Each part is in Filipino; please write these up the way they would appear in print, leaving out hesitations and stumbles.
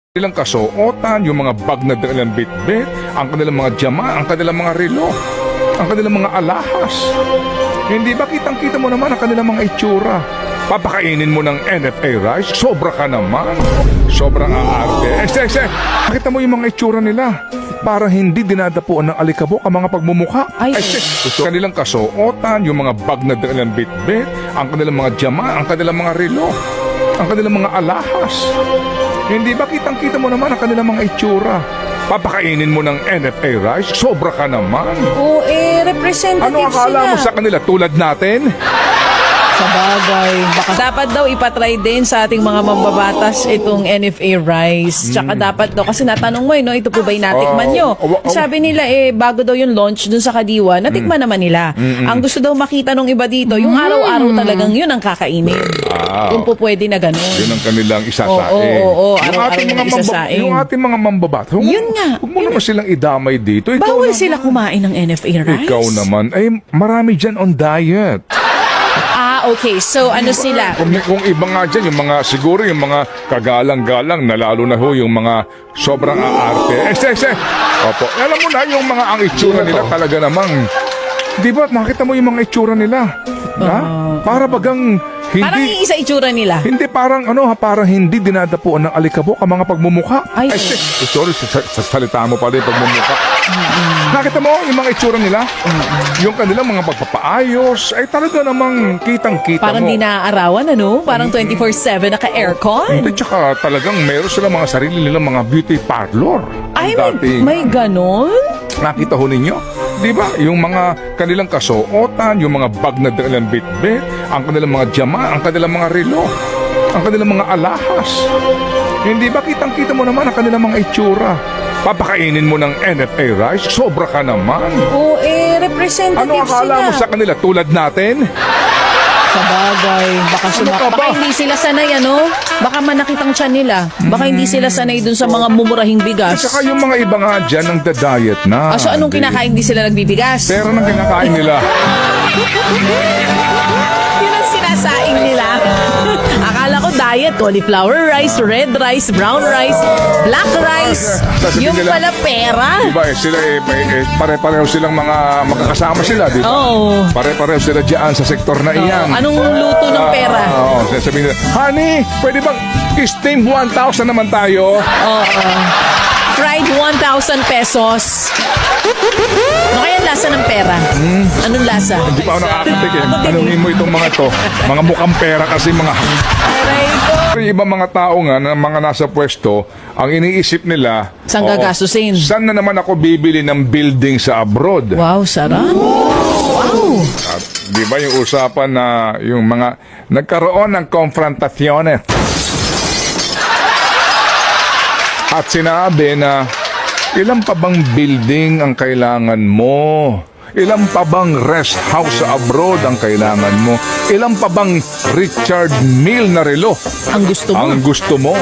Kanilang kasuotan, yung mga bag na dalang bitbit, ang kanilang mga jama, ang kanilang mga relo, ang kanilang mga alahas. Hindi ba kitang-kita mo naman ang kanilang mga itsura? Papakainin mo ng NFA rice? Sobra ka naman. Sobrang aarte. Nakita mo yung mga itsura nila. Para hindi dinadapuan ng alikabok ang mga pagmumukha. Kanilang kasuotan, yung mga bag na dalang bitbit, ang kanilang mga jama, ang kanilang mga relo, ang kanilang mga alahas. Hindi ba kitang-kita mo naman ang kanilang mga itsura? Papakainin mo ng NFA rice? Sobra ka naman. Oo, representative Ano akala mo sa kanila? Tulad natin? Sa bagay. Baka dapat daw ipatry din sa ating mga mambabatas itong NFA rice. Tsaka dapat daw, kasi natanong mo no, ito po ba'y natikman nyo? Sabi nila bago daw yung launch dun sa Kadiwa, natikman naman nila. Ang gusto daw makita nung iba dito, yung araw-araw talagang yun ang kakainin. Kung po pwede na ganun. Yun ang kanilang isasaing. Oo, araw-araw na isasaing. Yung ating mga mambabatas. Yun nga. Huwag mo naman silang idamay dito. Bawal sila kumain ng NFA rice? Ikaw naman. Marami dyan on diet. Okay. So, ano sila? Kung iba nga dyan, yung mga, siguro yung mga kagalang-galang na lalo na ho, yung mga sobrang aarte. Opo. Alam mo na, yung mga ang itsura nila talaga namang, di ba, nakita mo yung mga itsura nila? Ha? Para bagang hindi... Parang iisa itsura nila. Hindi, parang parang hindi dinadapuan ng alikabok ang mga pagmumukha. Sorry, sa salita mo pala yung pagmumukha. Nakita mo yung mga itsura nila? Yung kanilang mga pagpapaayos, ay talaga namang kitang-kita Parang mo. di naaarawan, ano? Parang 24/7 naka-aircon. Hindi, tsaka talagang meron sila mga sarili nilang mga beauty parlor. Ay, Ang dating- may ganon? Nakita ho ninyo? Di ba? Yung mga kanilang kasuotan, yung mga bag na dalang bitbit, ang kanilang mga jama, ang kanilang mga relo, ang kanilang mga alahas. Hindi ba kitang-kita mo naman ang kanilang mga itsura? Papakainin mo ng NFA rice? Sobra ka naman. Oo, representative Ano akala mo sa kanila? Tulad natin? Sa bagay. Baka hindi sila sanay, ano? Baka manakitang tiyan nila. Baka hindi sila sanay dun sa mga mumurahing At bigas. saka yung mga iba nga dyan ang diet na. So, anong kinakain? Hindi sila nagbibigas? Pero nang kinakain nila. Yun ang sinasaing nila. Akala ko diet, cauliflower rice, red rice, brown rice, black rice. Sasabihin Yung nila, pala pera. Diba sila pare-pareho silang mga magkakasama sila, di ba? Oo. Pare-pareho sila dyan sa sektor na iyan. Anong luto ng pera? Oo, sasabihin nila, honey, pwede bang steam 1,000 naman tayo? Fried 1,000 pesos. Ano kaya lasa ng pera? Anong lasa? Hindi pa ako nakakatik eh. Tanungin mo itong mga to. Mga mukhang pera kasi mga... Aray ko. Yung iba mga tao nga, na mga nasa pwesto, ang iniisip nila... Saan gagastusin? Saan na naman ako bibili ng building sa abroad? Wow, sarap. Wow. At, di ba yung usapan na yung mga nagkaroon ng konfrontasyones at sinabi na ilan pa bang building ang kailangan mo? Ilan pa bang rest house sa abroad ang kailangan mo? Ilan pa bang Richard Mille na relo Ang gusto mo? ang gusto mo?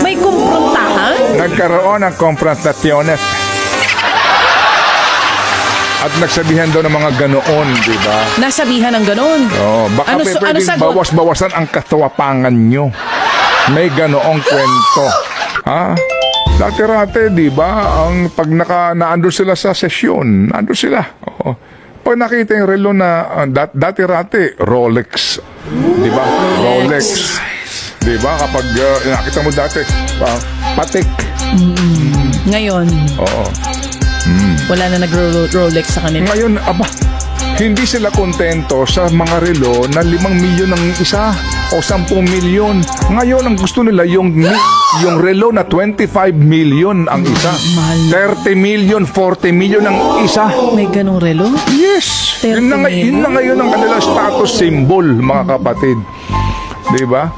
May kumprontahan? Nagkaroon ng konfrontasyones at nagsabihan daw ng mga ganoon, di ba? Nasabihan ng ganon. Oh, baka pwedeng sagot? bawas-bawasan ang katawapangan nyo. May ganoong kwento. Ha? Dati-rate, di ba? Ang pag naandun sila sa sesyon, naandun sila. Oo. Pag nakita yung relo na dati-rate, Rolex. Di ba? Rolex. Di ba? Kapag nakita mo dati, patik. Ngayon, Oo. wala na nag-Rolex sa kanila. Ngayon, hindi sila kontento sa mga relo na 5 milyon ang isa o 10 milyon. Ngayon, ang gusto nila yung relo na 25 million ang isa. 30 million, 40 million ang isa. May ganong relo? Yes! 30 Yun na ngayon ang kanilang status symbol, mga kapatid. Di ba?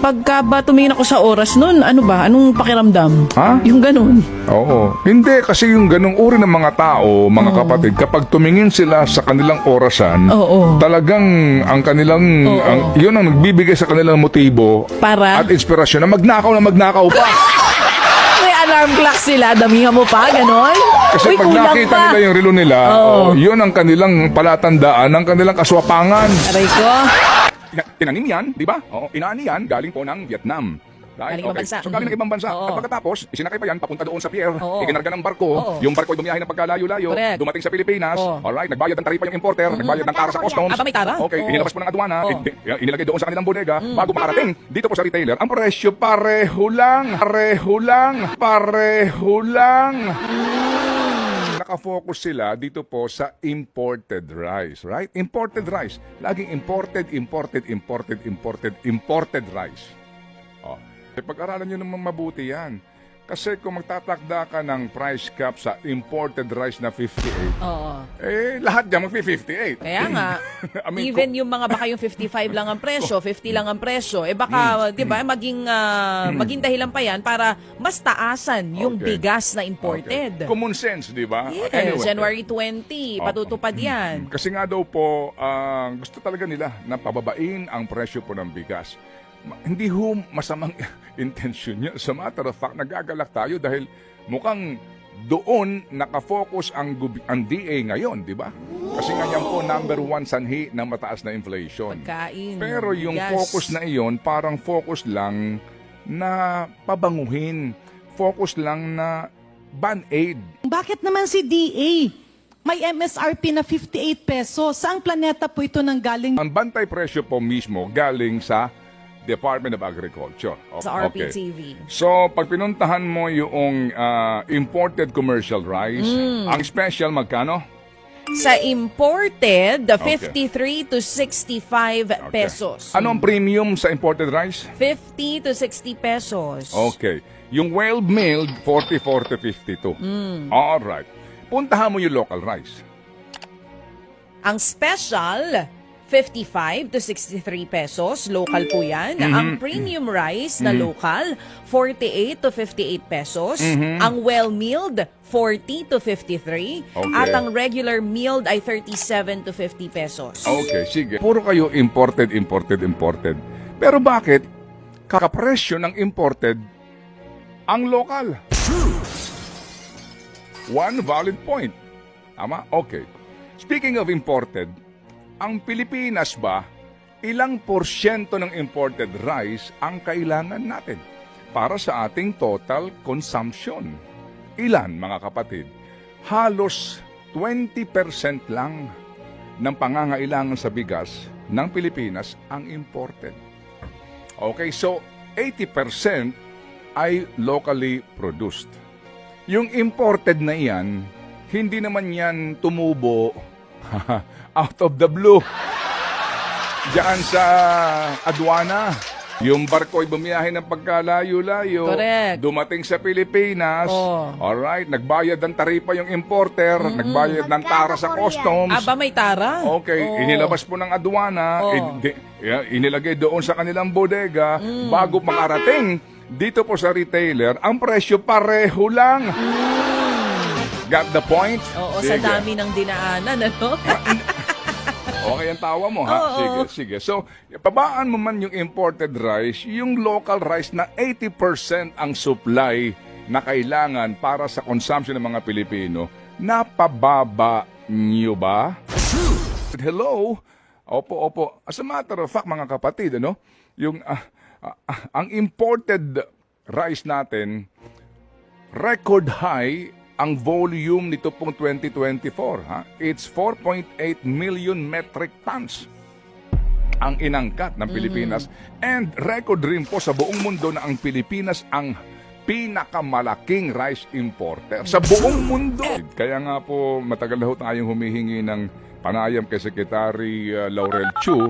Pagka ba tumingin ako sa oras nun, ano ba? Anong pakiramdam? Ha? Yung ganon. Oo. Hindi, kasi yung ganong uri ng mga tao, mga kapatid, kapag tumingin sila sa kanilang orasan, Oo. talagang ang kanilang, yun ang nagbibigay sa kanilang motibo Para? at inspirasyon na magnakaw pa. May alarm clock sila, damihan mo pa, ganon? Kasi Uy, pag kulang nakita pa. nila yung relo nila, yun ang kanilang palatandaan ng kanilang kaswapangan. Aray ko. Tinanim yan, di ba? Oo, inaani yan, galing po ng Vietnam. Galing ibang bansa. So galing ng ibang bansa. Oo. At pagkatapos, isinakay pa yan, papunta doon sa pier, Oo. ikinarga ng barko, Oo. yung barko ay bumiyahe ng pagkalayo-layo, Correct. dumating sa Pilipinas, Oo. alright, nagbayad ng taripa yung importer, nagbayad ng tara sa customs. Aba, may tara? Okay, Oo. inilabas po ng aduana, Oo. inilagay doon sa kanilang bodega, bago makarating dito po sa retailer, ang presyo pareho lang. Nakafocus sila dito po sa imported rice, right? Imported rice. Laging imported rice. Oh. Pag-aralan nyo naman mabuti yan. Kasi kung magtatakda ka ng price cap sa imported rice na 58, Oo. lahat dyan mag-58. Kaya nga, I mean, even yung mga baka yung 55 lang ang presyo, 50 lang ang presyo, baka, di ba, maging dahilan pa yan para mas taasan yung Okay. bigas na imported. Okay. Common sense, di ba? Yes, Anyway. January 20, patutupad yan. Kasi nga daw po, gusto talaga nila na pababain ang presyo po ng bigas. Hindi ho masamang intensyon niya. Sa matter of fact, nagagalak tayo dahil mukhang doon nakafocus ang DA ngayon, di ba? Kasi nga yan po number one sanhi ng mataas na inflation. Pagkain. Pero yung bigas. focus na iyon, parang focus lang na pabanguhin. Focus lang na band-aid. Bakit naman si DA? May MSRP na 58 pesos. Saang planeta po ito nang galing? Ang bantay presyo po mismo galing sa Department of Agriculture. Sa Okay. RPTV. So, pag pinuntahan mo yung imported commercial rice, ang special magkano? Sa imported, Okay. 53 to 65 pesos. Ano ang premium sa imported rice? 50 to 60 pesos. Okay. Yung well-milled, 44 to 52. Alright. Puntahan mo yung local rice. Ang special, 55 to 63 pesos. Local po yan. Ang premium rice na local, 48 to 58 pesos. Ang well-milled, 40 to 53. Okay. At ang regular milled ay 37 to 50 pesos. Okay, sige. Puro kayo imported. Pero bakit kakapresyo ng imported ang local? One valid point. Tama? Okay. Speaking of imported, ang Pilipinas ba, ilang porsyento ng imported rice ang kailangan natin para sa ating total consumption? Ilan, mga kapatid? Halos 20% lang ng pangangailangan sa bigas ng Pilipinas ang imported. Okay, so 80% ay locally produced. Yung imported na iyan, hindi naman yan tumubo out of the blue. Diyan sa aduana, yung barko ay bumiyahe ng pagkalayo-layo. Correct. Dumating sa Pilipinas. Oh. Alright, nagbayad ng taripa yung importer, nagbayad ng tara sa customs. Aba, may tara? Okay, Oo. inilabas po ng aduana, Oh. inilagay doon sa kanilang bodega, bago makarating dito po sa retailer, ang presyo pareho lang. Got the point? Oo, sa Sige. dami ng dinaanan, ano? Okay ang tawa mo, ha? Oo. Sige. So, pabaan mo man yung imported rice, yung local rice na 80% ang supply na kailangan para sa consumption ng mga Pilipino, napababa nyo ba? Hello? Opo. As a matter of fact, mga kapatid, ano? Yung, ang imported rice natin, record high ang volume nito pong 2024. Ha? It's 4.8 million metric tons ang inangkat ng Pilipinas. And record rin po sa buong mundo na ang Pilipinas ang pinakamalaking rice importer sa buong mundo. Kaya nga po matagal na ho tayong humihingi ng panayam kay Secretary Laurel Chu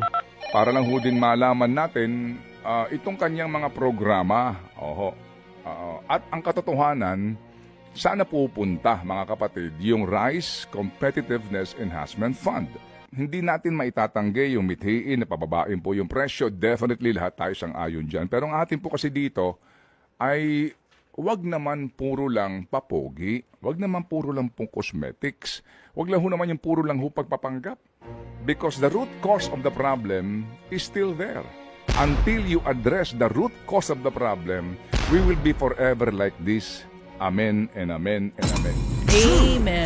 para lang ho din malaman natin itong kanyang mga programa. At ang katotohanan, saan pupunta, mga kapatid, yung Rice Competitiveness Enhancement Fund? Hindi natin maitatanggi yung mithiin na pababain po yung presyo. Definitely lahat tayo sang-ayon dyan. Pero ang atin po kasi dito ay wag naman puro lang papogi. Wag naman puro lang pong cosmetics. Wag lang ho naman yung puro lang ho pagpapanggap. Because the root cause of the problem is still there. Until you address the root cause of the problem, we will be forever like this. Amen and amen and amen. Amen.